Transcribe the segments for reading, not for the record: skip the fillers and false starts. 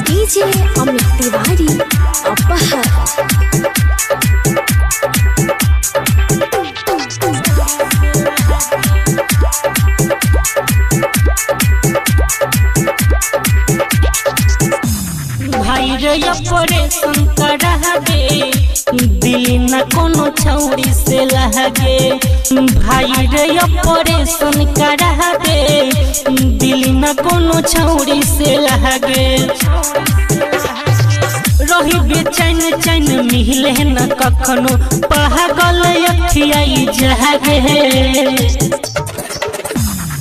DJ Amit Tiwari अपहर। भाई रे operation करा दे, दिल न कोनो छौड़ी से लहगे। भाई रे ऑपरेशन करा दे, दिल न कोनो छौड़ी से लहगे। रही बेचैन चैन मिले न कखनो, पागल अखियाई जागे।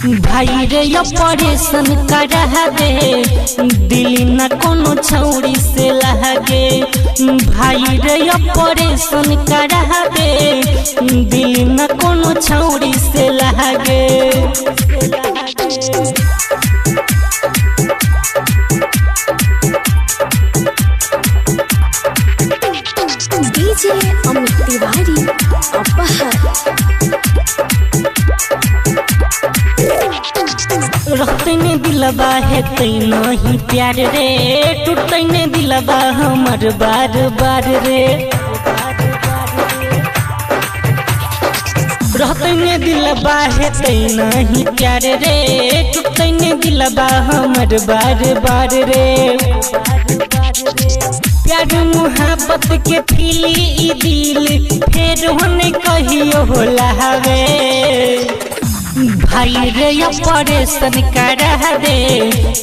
भाई रे ऑपरेशन करा दे, दिल न कोनो छौड़ी से लहगे। भाई रे ऑपरेशन करा दे, दिल न कोनो छौड़ी से लहगे। डीजे अमित तिवारी अपहर। रहते ने दिलबा है नहीं प्यार रे, टूटते ने दिलबा हमर बार बार रे। रहते ने दिलबा है नहीं प्यार रे, टूटते ने दिलबा हमर बार बार रे। प्यार मुहब्बत के फीली दिल फेर होने कहियो होला हवे। भाई रे ऑपरेशन करा दे,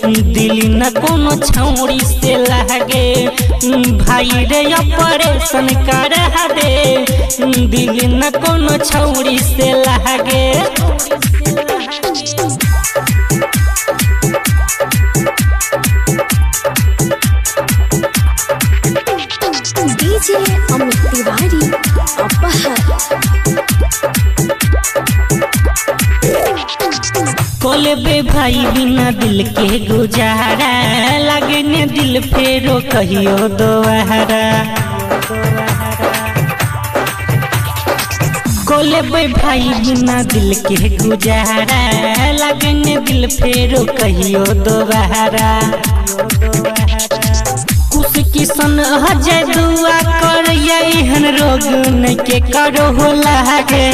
दिल न कोनो छौड़ी से लहगे। भाई रे ऑपरेशन करा दे, दिल न कोनो छौड़ी से लहगे। डीजे अमित तिवारी अपहर। कोलबे भाई बिना दिल के गुजारा, लगे ने दिल फेरो कहियो दोबारा। कोलबे भाई बिना दिल के गुजारा, लगे ने दिल फेरो कहियो दोबारा। कुछ किसन हजे दुआ कर यहन रोग न के करो हो लागे।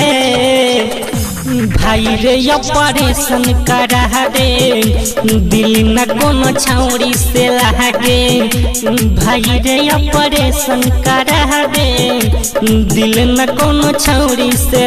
भाई रे ऑपरेशन करा दे, दिल न कोनो छौड़ी से लहगे। भाई रे ऑपरेशन करा दे, दिल न कोनो छौड़ी से